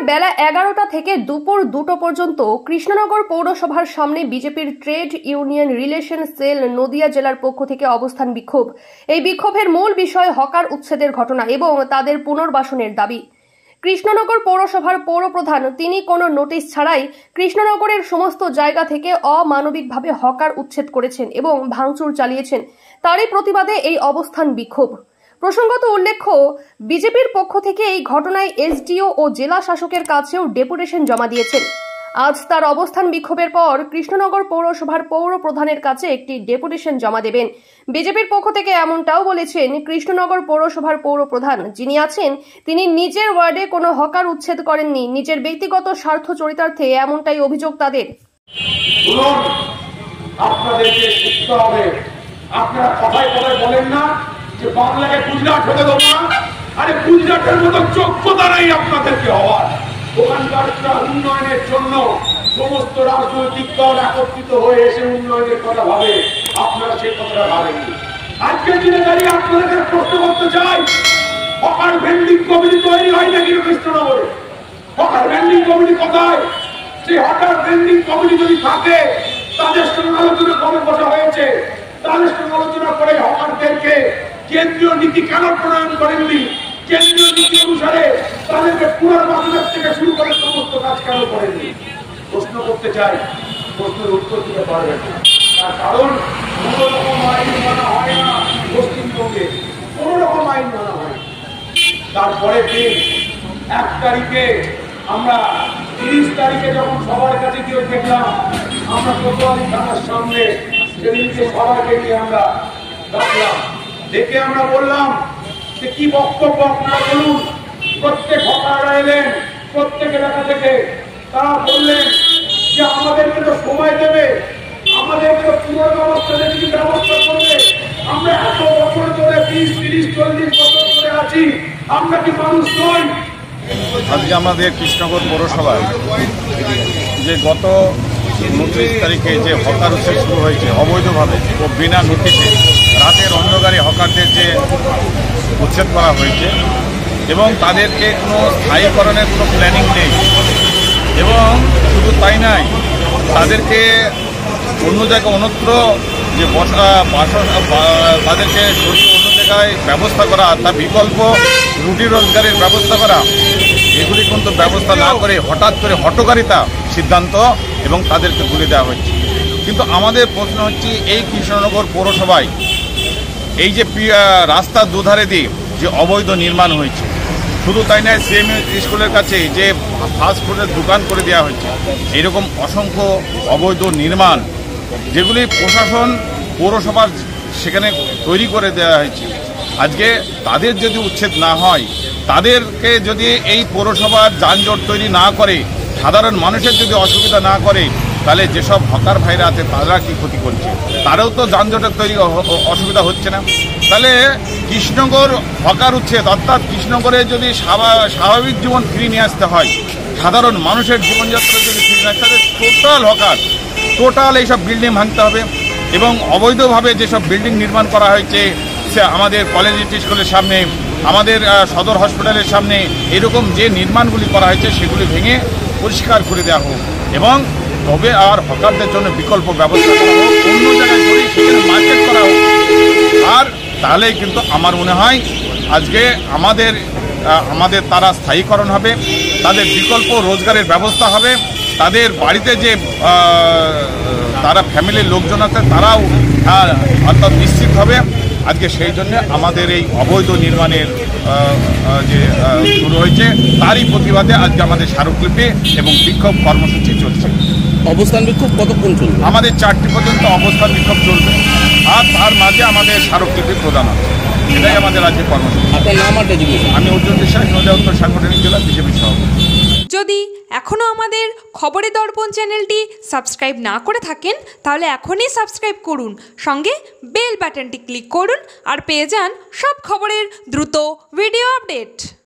বেলা 11টা থেকে দুপুর 2টো পর্যন্ত কৃষ্ণনগর পৌরসভার সামনে বিজেপির trade union relation cell Nadia জেলার পক্ষ থেকে অবস্থান বিক্ষোভ। এই বিক্ষোভের মূল বিষয় হকার উচ্ছেদের ঘটনা এবং তাদের পুনর্বাসনের দাবি। কৃষ্ণনগর পৌরসভার পৌরপ্রধান তিনি কোনো নোটিশ ছাড়াই কৃষ্ণনগরের সমস্ত জায়গা থেকে অমানবিকভাবে হকার উচ্ছেদ করেছেন এবং ভাঙচুর চালিয়েছেন। তারই প্রতিবাদে এই অবস্থান বিক্ষোভ। প্রসঙ্গত উল্লেখ্য, বিজেপির পক্ষ থেকে এই ঘটনায় এসডিও ও জেলা শাসকের কাছেও ডেপুটেশন জমা দিয়েছেন। আজ তার অবস্থান বিক্ষোভের পর কৃষ্ণনগর পৌরসভার পৌর প্রধানের কাছে একটি ডেপুটেশন জমা দেবেন। বিজেপির পক্ষ থেকে এমনটাও বলেছেন কৃষ্ণনগর পৌরসভার পৌর প্রধান যিনি আছেন, তিনি নিজের ওয়ার্ডে কোনো হকার উচ্ছেদ করেননি, নিজের ব্যক্তিগত স্বার্থ চরিতার্থে এমনটাই অভিযোগ তাদের। আপনাদেরকে শিখতে হবে। আপনারা কথায় কথায় বলেন না যে বাংলাকে গুজরাট হতে দেবো না। আরে গুজরাটের মতো যোগ্যতা নেই আপনাদেরকে হওয়ার। ওখানকার উন্নয়নের জন্য সমস্ত রাজনৈতিক দল একত্রিত হয়ে এসে উন্নয়নের কথা ভাবে, আপনারা সেই কথাটা ভাবেননি। আজকের দিনে দাঁড়িয়ে আপনাদেরকে প্রশ্ন করতে চাই, হকার ভেন্ডিং কমিটি তৈরি হয় নাকি কৃষ্ণনগরে? হকার ভেন্ডিং কমিটি কোথায়? সেই হকার ভেন্ডিং কমিটি যদি থাকে, তাদের সঙ্গে আলোচনা কবে বসা হয়েছে? তাদের সঙ্গে আলোচনা করে হকারদেরকে কেন্দ্রীয় নীতি কেন প্রণয়ন করেননি? কেন্দ্রীয় নীতি অনুসারে তাদেরকে পুনর্বাসনের থেকে শুরু করে সমস্ত কাজ কেন করেননি? প্রশ্ন করতে চাই, প্রশ্নের উত্তর দিতে পারবেন না। তার কারণ কোন রকম আইন মানা হয় না পশ্চিমবঙ্গে, কোন রকম আইন মানা হয়। তারপরে দিন 1 তারিখে আমরা 30 তারিখে যখন সবার কাছে গিয়ে দেখলাম, আমরা কোতোয়ালি থানার সামনে সেদিনকে সবাইকে নিয়ে আমরা ডাকলাম, দেখে আমরা বললাম যে কি বক্তব্য আপনারা বলুন। প্রত্যেক হকাররা এলেন প্রত্যেক এলাকা থেকে, তারা বললেন যে আমাদেরকে তো সময় দেবে, আমাদেরকে তো পুনর্ব্যবস্থার কিছু ব্যবস্থা করবে। আমরা এত বছর ধরে 20, 30, 40 বছর ধরে আছি, আমরা কি মানুষ নই? আজকে আমাদের কৃষ্ণনগর পৌরসভায় যে গত 29 তারিখে যে হকার উচ্ছেদ শুরু হয়েছে অবৈধভাবে ও বিনা নোটিশে রাতের অন্ধকারে হকারদের যে উচ্ছেদ করা হয়েছে এবং তাদেরকে কোনো স্থায়ীকরণের কোনো প্ল্যানিং নেই, এবং শুধু তাই নয়, তাদেরকে অন্য জায়গায় অন্যত্র যে তাদেরকে সরিয়ে অন্য জায়গায় ব্যবস্থা করা, তার বিকল্প রুটি রোজগারের ব্যবস্থা করা, এগুলি কিন্তু ব্যবস্থা না করে হঠাৎ করে হঠকারিতা সিদ্ধান্ত এবং তাদেরকে তুলে দেওয়া হচ্ছে। কিন্তু আমাদের প্রশ্ন হচ্ছে, এই কৃষ্ণনগর পৌরসভায় এই যে রাস্তার দুধারে দিয়ে যে অবৈধ নির্মাণ হয়েছে, শুধু তাই নয়, সিএম স্কুলের কাছে যে ফাস্ট ফুডের দোকান করে দেওয়া হয়েছে, এরকম অসংখ্য অবৈধ নির্মাণ যেগুলি প্রশাসন পৌরসভার সেখানে তৈরি করে দেওয়া হয়েছে। আজকে তাদের যদি উচ্ছেদ না হয়, তাদেরকে যদি এই পৌরসভার যানজট তৈরি না করে, সাধারণ মানুষের যদি অসুবিধা না করে, তাহলে যেসব হকার ভাইরা আছে তারা কি ক্ষতি করছে? তারাও তো যানজটের তৈরি অসুবিধা হচ্ছে না। তাহলে কৃষ্ণনগর হকার উচ্ছেদ, অর্থাৎ কৃষ্ণনগরে যদি স্বাভাবিক জীবন ফিরিয়ে নিয়ে আসতে হয়, সাধারণ মানুষের জীবনযাত্রা যদি ফিরিয়ে আসতে হয়, টোটাল এইসব বিল্ডিং ভাঙতে হবে। এবং অবৈধভাবে যেসব বিল্ডিং নির্মাণ করা হয়েছে, সে আমাদের কলেজ স্কুলের সামনে, আমাদের সদর হসপিটালের সামনে, এরকম যে নির্মাণগুলি করা হয়েছে সেগুলি ভেঙে পরিষ্কার করে দেওয়া হোক, এবং তবে আর হকারদের জন্য বিকল্প ব্যবস্থা করা হোক, অন্য জায়গায় করে সেখানে মার্কেট করা হোক। আর তাহলেই কিন্তু আমার মনে হয় আজকে আমাদের তারা স্থায়ীকরণ হবে, তাদের বিকল্প রোজগারের ব্যবস্থা হবে, তাদের বাড়িতে যে তারা ফ্যামিলির লোকজন আছে তারাও অর্থাৎ নিশ্চিত হবে। আজকে সেই জন্য আমাদের এই অবৈধ নির্মাণের যে শুরু হয়েছে, তারই প্রতিবাদে আজকে আমাদের স্মারকলিপি এবং বিক্ষোভ কর্মসূচি চলছে। অবস্থান বিক্ষোভ কতক্ষণ চলবে? আমাদের 4টি পর্যন্ত অবস্থান বিক্ষোভ চলবে, আর তার মাঝে আমাদের স্মারকলিপি প্রদান আছে। এটাই আমাদের আজকে কর্মসূচি। আপনার নাম আর ডেজিগনেশন? আমি অর্জুন বিশ্বাস, নদিয়া উত্তর সাংগঠনিক জেলা বিজেপি সভাপতি। যদি এখনও আমাদের খবরের দর্পণ চ্যানেলটি সাবস্ক্রাইব না করে থাকেন, তাহলে এখনই সাবস্ক্রাইব করুন, সঙ্গে বেল বাটনটি ক্লিক করুন আর পেয়ে যান সব খবরের দ্রুত ভিডিও আপডেট।